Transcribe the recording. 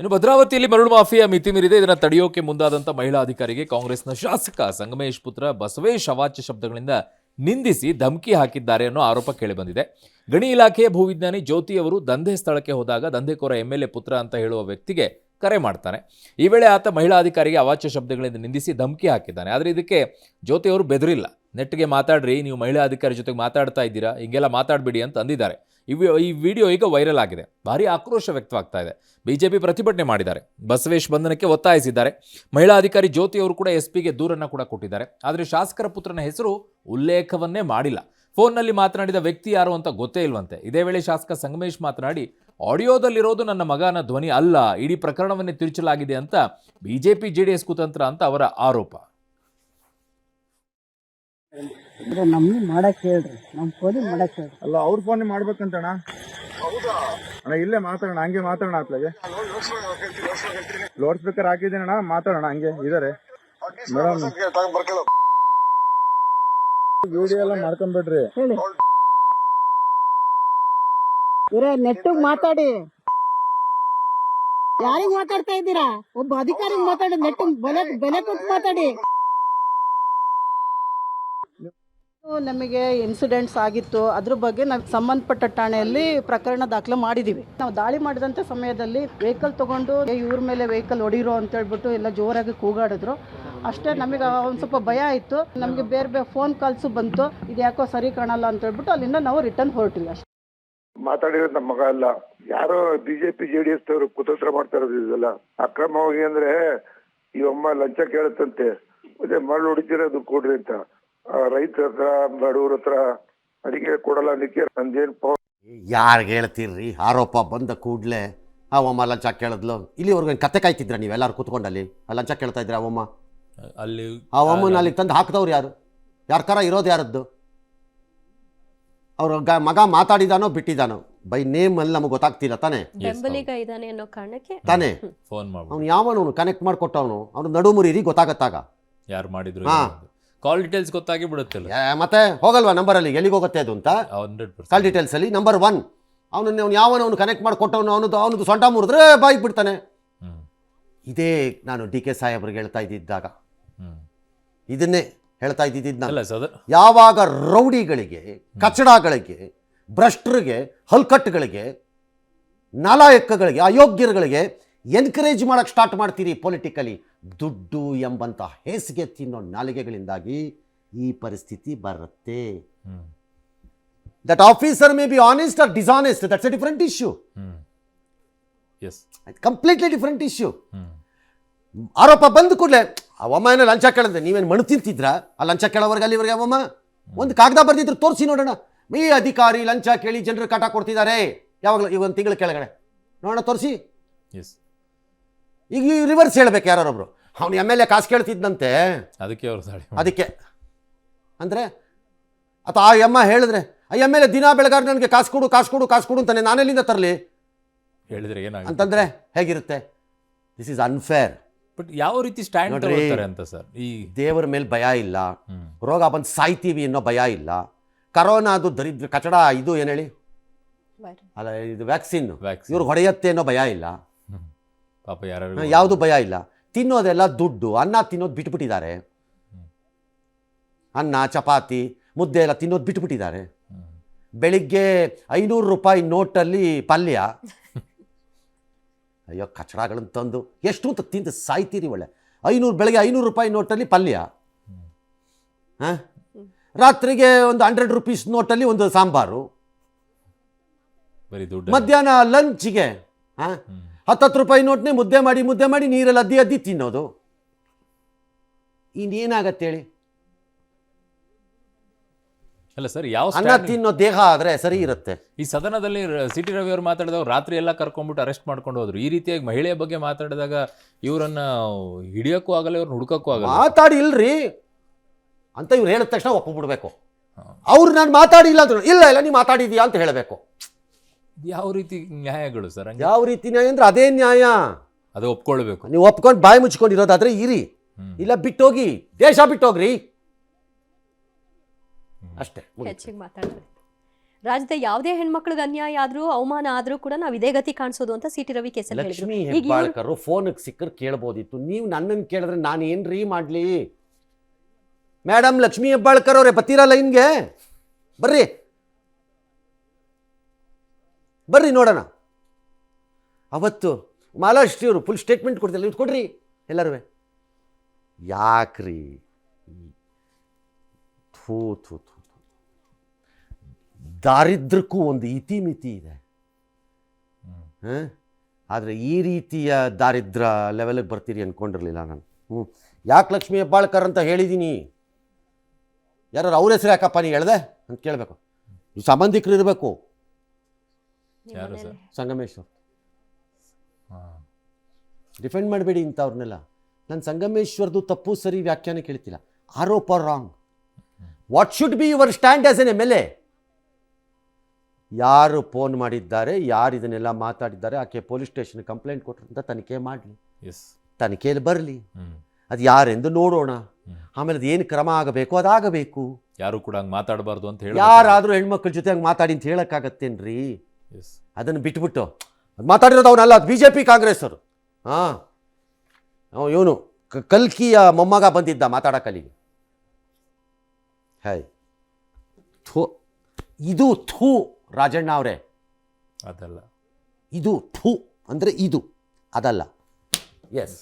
ಇನ್ನು ಭದ್ರಾವತಿಯಲ್ಲಿ ಮರಳು ಮಾಫಿಯಾ ಮಿತಿ ಮೀರಿದೆ. ಇದನ್ನು ತಡೆಯೋಕೆ ಮುಂದಾದಂಥ ಮಹಿಳಾ ಅಧಿಕಾರಿಗೆ ಕಾಂಗ್ರೆಸ್ನ ಶಾಸಕ ಸಂಗಮೇಶ್ ಪುತ್ರ ಬಸವೇಶ್ ಅವಾಚ್ಯ ಶಬ್ದಗಳಿಂದ ನಿಂದಿಸಿ ಧಮಕಿ ಹಾಕಿದ್ದಾರೆ ಅನ್ನೋ ಆರೋಪ ಕೇಳಿಬಂದಿದೆ. ಗಣಿ ಇಲಾಖೆಯ ಭೂವಿಜ್ಞಾನಿ ಜ್ಯೋತಿ ಅವರು ದಂಧೆ ಸ್ಥಳಕ್ಕೆ ಹೋದಾಗ ದಂಧೆಕೋರ MLA ಪುತ್ರ ಅಂತ ಹೇಳುವ ವ್ಯಕ್ತಿಗೆ ಕರೆ ಮಾಡ್ತಾನೆ. ಈ ವೇಳೆ ಆತ ಮಹಿಳಾ ಅಧಿಕಾರಿಗೆ ಅವಾಚ್ಯ ಶಬ್ದಗಳಿಂದ ನಿಂದಿಸಿ ಧಮಕಿ ಹಾಕಿದ್ದಾನೆ. ಆದರೆ ಇದಕ್ಕೆ ಜ್ಯೋತಿ ಅವರು ಬೆದರಿಲ್ಲ. ನೆಟ್ಗೆ ಮಾತಾಡ್ರಿ, ನೀವು ಮಹಿಳಾ ಅಧಿಕಾರಿ ಜೊತೆಗೆ ಮಾತಾಡ್ತಾ ಇದ್ದೀರಾ, ಹಿಂಗೆಲ್ಲ ಮಾತಾಡಬೇಡಿ ಅಂತ ಅಂದಿದ್ದಾರೆ. ಈ ವಿಡಿಯೋ ಈಗ ವೈರಲ್ ಆಗಿದೆ. ಭಾರಿ ಆಕ್ರೋಶ ವ್ಯಕ್ತವಾಗ್ತಾ ಇದೆ. ಬಿಜೆಪಿ ಪ್ರತಿಭಟನೆ ಮಾಡಿದ್ದಾರೆ, ಬಸವೇಶ್ ಬಂಧನಕ್ಕೆ ಒತ್ತಾಯಿಸಿದ್ದಾರೆ. ಮಹಿಳಾ ಅಧಿಕಾರಿ ಜ್ಯೋತಿ ಅವರು ಕೂಡ SP ಗೆ ದೂರನ್ನು ಕೂಡ ಕೊಟ್ಟಿದ್ದಾರೆ. ಆದರೆ ಶಾಸಕರ ಪುತ್ರನ ಹೆಸರು ಉಲ್ಲೇಖವನ್ನೇ ಮಾಡಿಲ್ಲ. ಫೋನ್ನಲ್ಲಿ ಮಾತನಾಡಿದ ವ್ಯಕ್ತಿ ಯಾರು ಅಂತ ಗೊತ್ತೇ ಇಲ್ವಂತೆ. ಇದೇ ವೇಳೆ ಶಾಸಕ ಸಂಗಮೇಶ್ ಮಾತನಾಡಿ, ಆಡಿಯೋದಲ್ಲಿರೋದು ನನ್ನ ಮಗನ ಧ್ವನಿ ಅಲ್ಲ, ಇಡೀ ಪ್ರಕರಣವನ್ನೇ ತಿರುಚಲಾಗಿದೆ ಅಂತ ಬಿಜೆಪಿ JDS ಕುತಂತ್ರ ಅಂತ ಅವರ ಆರೋಪ. ನಮ್ಗೆ ಮಾಡಕ್ ಹೇಳ್ರಿ, ನಮ್ಮ ಫೋನ್ ಮಾಡಕ್ ಹೇಳ್ರಿ. ಅಲ್ಲ, ಅವ್ರ ಫೋನ್ ಮಾಡ್ಬೇಕಂತ ಅಣ್ಣ. ಅಣ್ಣ ಇಲ್ಲೇ ಮಾತಾಡೋಣ, ಹಂಗೆ ಮಾತಾಡೋಣ. ಅತ್ಲಾಗೆ ಲೌಡ್ ಸ್ಪೀಕರ್ ಹಾಕಿದ್ದೀನಿ ಅಣ್ಣ, ಮಾತಾಡೋಣ ಹಂಗೆ ಇದಾರೆ. ಮೇಡಮ್ ವಿಡಿಯೋ ಎಲ್ಲ ಮಾಡ್ಕೊಂಡ್ಬಿಡ್ರಿ. ಹೇಳಿ ಇರೇ, ನೆಟ್ಟಿಗೆ ಮಾತಾಡಿ. ಯಾರಿಗ್ ಮಾತಾಡ್ತಾ ಇದ್ದೀರಾ? ಒಬ್ಬ ಅಧಿಕಾರಿಗೆ ಮಾತಾಡಿ, ನೆಟ್ಟಿಗೆ ಬೆಲೆ ಕೊಟ್ಟು ಮಾತಾಡಿ. ನಮಗೆ ಇನ್ಸಿಡೆಂಟ್ಸ್ ಆಗಿತ್ತು, ಅದ್ರ ಬಗ್ಗೆ ನಾವು ಸಂಬಂಧಪಟ್ಟ ಠಾಣೆಯಲ್ಲಿ ಪ್ರಕರಣ ದಾಖಲೆ ಮಾಡಿದ್ದೀವಿ. ನಾವು ದಾಳಿ ಮಾಡಿದಂಥ ಸಮಯದಲ್ಲಿ ವೆಹಿಕಲ್ ತಗೊಂಡು ಇವ್ರ ಮೇಲೆ ವೆಹಿಕಲ್ ಹೊಡಿರೋ ಅಂತ ಹೇಳ್ಬಿಟ್ಟು ಎಲ್ಲ ಜೋರಾಗಿ ಕೂಗಾಡಿದ್ರು. ಅಷ್ಟೇ, ನಮಗೆ ಒಂದು ಸ್ವಲ್ಪ ಭಯ ಆಯಿತು. ನಮಗೆ ಬೇರೆ ಫೋನ್ ಕಾಲ್ಸು ಬಂತು, ಇದು ಯಾಕೋ ಸರಿ ಕಾಣಲ್ಲ ಅಂತ ಹೇಳ್ಬಿಟ್ಟು ಅಲ್ಲಿಂದ ನಾವು ರಿಟರ್ನ್ ಹೊರಟಿಲ್ಲ. ಅಷ್ಟೇ ಮಾತಾಡಿರೋದು ನಮ್ಮ ಮಗ ಅಲ್ಲ. ಯಾರೋ ಬಿಜೆಪಿ JDS ಅವರು ಕುತಂತ್ರ ಮಾಡ್ತಾ ಇರೋದು ಇದೆಲ್ಲ ಅಕ್ರಮವಾಗಿ. ಅಂದ್ರೆ ಈ ಅಮ್ಮ ಲಂಚ ಕೇಳುತ್ತಂತೆ, ಮತ್ತೆ ಮರಳು ಹೊಡಿತಿರೋದು ಕೊಡ್ರಿ ಅಂತ ರೈತರ ಹತ್ರ ಬಡವ್ರ ಹತ್ರ. ಅದಕ್ಕೆ ಕೊಡಲ್ಲ. ಅದಕ್ಕೆ ನಂದೇನು ಯಾರಿಗೆ ಹೇಳ್ತೀರ್ರಿ? ಆರೋಪ ಬಂದ ಕೂಡಲೇ ಅವಮ್ಮ ಲಂಚ ಕೇಳಿದ್ಲು. ಇಲ್ಲಿವರೆಗೂ ಕತೆ ಕಾಯ್ತಿದ್ರ ನೀವೆಲ್ಲರೂ ಕೂತ್ಕೊಂಡಲ್ಲಿ ಲಂಚ ಕೇಳ್ತಾ ಇದ್ರೆ ಅವಮ್ಮ ಅಲ್ಲಿ ಅವಮ್ಮನ ಅಲ್ಲಿಗೆ ತಂದು ಹಾಕಿದವ್ರು ಯಾರು? ಯಾರ್ಕಾರ ಇರೋದು ಯಾರದ್ದು? ಅವ್ರ ಮಗ ಮಾತಾಡಿದಾನೋ ಬಿಟ್ಟಿದಾನೋ ಬೈ ನೇಮ್ ಅಲ್ಲಿ ನಮಗೆ ಗೊತ್ತಾಗ್ತಿಲ್ಲ ತಾನೆ. ಬೆಂಬಲಿಗ ಇದ್ದಾನೆ ಅನ್ನೋ ಕಾರಣಕ್ಕೆ ತಾನೆ ಫೋನ್ ಮಾಡ್ಬಿಟ್ಟು ಅವ್ನು ಯಾವನು ಕನೆಕ್ಟ್ ಮಾಡಿಕೊಟ್ಟವನು ಅವ್ನು ನಡುಮುರಿರಿ ಗೊತ್ತಾಗತ್ತಾಗ. ಯಾರು ಮಾಡಿದ್ರು ಹಾ. ಕಾಲ್ ಡೀಟೇಲ್ಸ್ ಗೊತ್ತಾಗಿ ಬಿಡುತ್ತಲ್ಲ. ಮತ್ತೆ ಹೋಗಲ್ವಾ ನಂಬರಲ್ಲಿ ಎಲ್ಲಿಗೆ ಹೋಗುತ್ತೆ ಅದು ಅಂತ? 100% ಕಾಲ್ ಡೀಟೇಲ್ಸ್ ಅಲ್ಲಿ ನಂಬರ್ 1 ಅವನು ಯಾವನವನು ಕನೆಕ್ಟ್ ಮಾಡಿಕೊಟ್ಟವನು ಅವನದು ಸೊಂಟ ಮುರಿದ್ರೆ ಬಾಯಿಗೆ ಬಿಡ್ತಾನೆ. ಇದೇ ನಾನು DK ಸಾಹೇಬ್ರಿಗೆ ಹೇಳ್ತಾ ಇದ್ದಿದ್ದಾಗ ಇದನ್ನೇ ಹೇಳ್ತಾ ಇದ್ದಿದ್ದು ನಾನು. ಯಾವಾಗ ರೌಡಿಗಳಿಗೆ, ಕಚಡಗಳಿಗೆ, ಭ್ರಷ್ಟರಿಗೆ, ಹಲ್ಕಟ್ಟುಗಳಿಗೆ, ನಾಲಾಯಕಗಳಿಗೆ, ಅಯೋಗ್ಯರುಗಳಿಗೆ ಎನ್ಕರೇಜ್ ಮಾಡಕ್ಕೆ ಸ್ಟಾರ್ಟ್ ಮಾಡ್ತೀರಿ ಪೊಲಿಟಿಕಲಿ, ದುಡ್ಡು ಎಂಬಂಥ ಹೇಸಿಗೆ ತಿನ್ನೋ ನಾಲಿಗೆಗಳಿಂದಾಗಿ ಈ ಪರಿಸ್ಥಿತಿ ಬರುತ್ತೆ. That officer may be honest or dishonest, that's a different issue. Completely different issue. ಆರೋಪ ಬಂದ ಕೂಡಲೇ ಅವಮ್ಮ ಏನೋ ಲಂಚ ಕೇಳಿದ್ರೆ ನೀವೇನು ಮಣ್ಣು ತಿಂತಿದ್ರ? ಆ ಲಂಚ ಕೇಳೋವರೆಗೆ ಅಲ್ಲಿವರೆಗೆ ಅವಮ್ಮ ಒಂದು ಕಾಗದ ಬರ್ದಿದ್ರು ತೋರಿಸಿ ನೋಡೋಣ. ಈ ಅಧಿಕಾರಿ ಲಂಚ ಕೇಳಿ ಜನರು ಕಾಟ ಕೊಡ್ತಿದ್ದಾರೆ ಯಾವಾಗಲೂ ಈಗ ಒಂದು ತಿಂಗಳ ಕೆಳಗಡೆ ನೋಡೋಣ, ತೋರಿಸಿ. ಈಗ ರಿವರ್ಸ್ ಹೇಳ್ಬೇಕು ಯಾರೊಬ್ರು, ಅವನು MLA ಕಾಸು ಕೇಳ್ತಿದ್ದಂತೆ ಅದಕ್ಕೆ ಅಂದರೆ ಅಥವಾ ಆ ಅಮ್ಮ ಹೇಳಿದ್ರೆ ಆ MLA ದಿನ ಬೆಳಗಾರ ನನಗೆ ಕಾಸು ಕೊಡು ಕಾಸು ಕೊಡು ಕಾಸು ಕೊಡು ಅಂತಾನೆ, ನಾನೆಲ್ಲಿಂದ ತರಲಿ ಹೇಳಿದ್ರೆ ಅಂತಂದ್ರೆ ಹೇಗಿರುತ್ತೆ? This is unfair. ಬಟ್ ಯಾವ ರೀತಿ ಸ್ಟ್ಯಾಂಡ್ ತಗೊಳ್ತಾರೆ ಅಂತ ಸರ್? ಈ ದೇವರ ಮೇಲೆ ಭಯ ಇಲ್ಲ, ರೋಗ ಬಂದು ಸಾಯ್ತೀವಿ ಅನ್ನೋ ಭಯ ಇಲ್ಲ, ಕರೋನಾ ಅದು ದರಿದ್ರ ಕಚಡ ಇದು ಏನು ಹೇಳಿ ಅಲ್ಲ ಇದು ವ್ಯಾಕ್ಸಿನ್ ಇವ್ರು ಹೊಡೆಯತ್ತೆ ಅನ್ನೋ ಭಯ ಇಲ್ಲ, ಪಾಪ ಯಾರು ಯಾವುದು ಭಯ ಇಲ್ಲ. ತಿನ್ನೋದೆಲ್ಲ ದುಡ್ಡು. ಅನ್ನ ತಿನ್ನೋದು ಬಿಟ್ಬಿಟ್ಟಿದ್ದಾರೆ, ಅನ್ನ ಚಪಾತಿ ಮುದ್ದೆ ಎಲ್ಲ ತಿನ್ನೋದು ಬಿಟ್ಬಿಟ್ಟಿದ್ದಾರೆ. ಬೆಳಿಗ್ಗೆ 500 ರೂಪಾಯಿ ನೋಟಲ್ಲಿ ಪಲ್ಯ. ಅಯ್ಯೋ ಕಚಡಗಳನ್ನು ತಂದು ಎಷ್ಟು ಅಂತ ತಿಂದು ಸಾಯ್ತೀರಿ. ಒಳ್ಳೆ 500 ಬೆಳಗ್ಗೆ 500 ರೂಪಾಯಿ ನೋಟಲ್ಲಿ ಪಲ್ಯ, ಹಾಂ ರಾತ್ರಿಗೆ ಒಂದು 100 ರೂಪೀಸ್ ನೋಟಲ್ಲಿ ಒಂದು ಸಾಂಬಾರು, ಮಧ್ಯಾಹ್ನ ಲಂಚ್ಗೆ 10 ರೂಪಾಯಿ ನೋಟ್ನೇ ಮುದ್ದೆ ಮಾಡಿ ನೀರಲ್ಲಿ ಅದ್ದಿ ತಿನ್ನೋದು. ಇನ್ನೇನಾಗತ್ತೆ ಹೇಳಿ? ಅಲ್ಲ ಸರ್, ಯಾವ ಅನ್ನ ತಿನ್ನೋ ದೇಹ ಆದ್ರೆ ಸರಿ ಇರುತ್ತೆ. ಈ ಸದನದಲ್ಲಿ CT ರವಿ ಅವರು ಮಾತಾಡಿದವರು ರಾತ್ರಿ ಎಲ್ಲ ಕರ್ಕೊಂಡ್ಬಿಟ್ಟು ಅರೆಸ್ಟ್ ಮಾಡ್ಕೊಂಡು ಹೋದ್ರು. ಈ ರೀತಿಯಾಗಿ ಮಹಿಳೆಯ ಬಗ್ಗೆ ಮಾತಾಡಿದಾಗ ಇವರನ್ನ ಹಿಡಿಯೋಕ್ಕೂ ಆಗಲ್ಲ, ಇವ್ರನ್ನ ಹುಡುಕಕ್ಕೂ ಆಗಲ್ಲ. ಮಾತಾಡಿ ಇಲ್ರಿ ಅಂತ ಇವ್ರು ಹೇಳಿದ ತಕ್ಷಣ ಒಪ್ಪಿಬಿಡ್ಬೇಕು. ಅವ್ರು ನಾನು ಮಾತಾಡಿಲ್ಲ ಅಂತ ಇಲ್ಲ ನೀವು ಮಾತಾಡಿದೀಯಾ ಅಂತ ಹೇಳಬೇಕು. ಯಾವ ರೀತಿ ನ್ಯಾಯಗಳು ಸರ್? ಯಾವ ರೀತಿ ನ್ಯಾಯ ಅಂದ್ರೆ ಅದೇ ನ್ಯಾಯ, ಅದು ಒಪ್ಕೊಳ್ಬೇಕು. ನೀವು ಒಪ್ಕೊಂಡು ಬಾಯಿ ಮುಚ್ಕೊಂಡಿರೋದಾದ್ರೆ ಇರಿ, ಇಲ್ಲ ಬಿಟ್ಟೋಗಿ, ದೇಶ ಬಿಟ್ಟೋಗ್ರಿ ಅಷ್ಟೇ. ಹೆಚ್ಚಿಗೆ ಮಾತಾಡ್ತಾರೆ. ರಾಜ್ಯದ ಯಾವುದೇ ಹೆಣ್ಮಕ್ಳಿಗೆ ಅನ್ಯಾಯ ಆದ್ರೂ ಅವಮಾನ ಆದ್ರೂ ಕೂಡ ನಾವು ಇದೇ ಗತಿ ಕಾಣಿಸೋದು ಅಂತ ಸಿ ಟಿ ರವಿ ಕೇಸಲ್ಲಿ ಹೇಳಿದ್ರು. ಲಕ್ಷ್ಮೀ ಈಗ ಹೆಬ್ಬಾಳ್ಕರು ಫೋನಿಗೆ ಸಿಕ್ಕರು ಕೇಳ್ಬೋದಿತ್ತು, ನೀವು ನನ್ನನ್ನು ಕೇಳಿದ್ರೆ ನಾನು ಏನ್ರೀ ಮಾಡಲಿ? ಮೇಡಮ್ ಲಕ್ಷ್ಮೀ ಹೆಬ್ಬಾಳ್ಕರ್ ಅವರೇ ಬತ್ತೀರಾ ಲೈನ್ಗೆ? ಬರ್ರಿ ಬರ್ರಿ ನೋಡೋಣ. ಅವತ್ತು ಮಾಲಾಶ್ರೀ ಅವರು ಫುಲ್ ಸ್ಟೇಟ್ಮೆಂಟ್ ಕೊಡ್ತಿಲ್ಲ, ಇದು ಕೊಡ್ರಿ ಎಲ್ಲರೂ. ಯಾಕ್ರಿ? ಥೂ ಥೂ ಥೂ, ದಾರಿದ್ರ್ಯಕ್ಕೂ ಒಂದು ಇತಿಮಿತಿ ಇದೆ. ಆದರೆ ಈ ರೀತಿಯ ದಾರಿದ್ರ್ಯ ಲೆವೆಲಿಗೆ ಬರ್ತೀರಿ ಅಂದ್ಕೊಂಡಿರಲಿಲ್ಲ ನಾನು. ಯಾಕೆ ಲಕ್ಷ್ಮೀ ಹೆಬ್ಬಾಳ್ಕರ್ ಅಂತ ಹೇಳಿದ್ದೀನಿ? ಯಾರು ಅವ್ರ ಹೆಸರು ಯಾಕಪ್ಪ ನೀ ಹೇಳ್ದೆ ಅಂತ ಕೇಳಬೇಕು. ಸಂಬಂಧಿಕರು ಇರಬೇಕು. ಯಾರು ಸರ್? ಸಂಗಮೇಶ್ವರ್ ಡಿಫೆಂಡ್ ಮಾಡಬೇಡಿ ಇಂಥವ್ರನ್ನೆಲ್ಲ. ನಾನು ಸಂಗಮೇಶ್ವರ್ದು ತಪ್ಪು ಸರಿ ವ್ಯಾಖ್ಯಾನ ಕೇಳ್ತಿಲ್ಲ. ಆರೋಪ wrong. What should be your stand as N MLA? ಯಾರು ಫೋನ್ ಮಾಡಿದ್ದಾರೆ, ಯಾರು ಇದನ್ನೆಲ್ಲ ಮಾತಾಡಿದ್ದಾರೆ, ಆಕೆ ಪೊಲೀಸ್ ಸ್ಟೇಷನ್ ಕಂಪ್ಲೇಂಟ್ ಕೊಟ್ಟರು ಅಂತ ತನಿಖೆ ಮಾಡಲಿ, ತನಿಖೆಯಲ್ಲಿ ಬರಲಿ. ಅದು ಯಾರೆಂದು ನೋಡೋಣ. ಆಮೇಲೆ ಅದು ಏನು ಕ್ರಮ ಆಗಬೇಕು ಅದಾಗಬೇಕು. ಯಾರು ಕೂಡ ಹಂಗೆ ಮಾತಾಡಬಾರ್ದು ಅಂತ ಹೇಳಿ ಯಾರಾದರೂ ಹೆಣ್ಮಕ್ಳ ಜೊತೆ ಹಂಗೆ ಮಾತಾಡಿ ಅಂತ ಹೇಳೋಕ್ಕಾಗತ್ತೇನ್ರಿ? ಅದನ್ನು ಬಿಟ್ಬಿಟ್ಟು ಅದು ಮಾತಾಡಿರೋದು ಅವನಲ್ಲ, ಅದು BJP ಕಾಂಗ್ರೆಸ್ ಅವರು. ಹಾಂ, ಇವನು ಕಲ್ಕಿಯ ಮೊಮ್ಮಗ ಬಂದಿದ್ದ ಮಾತಾಡೋಕ್ಕಲ್ಲಿಗೆ. ಹೈ ಥೂ, ಇದು ಥೂ ರಾಜಣ್ಣ ಅವರೇ, ಅದಲ್ಲ. ಇದು ಥೂ ಅಂದರೆ ಇದು ಅದಲ್ಲ. ಎಸ್.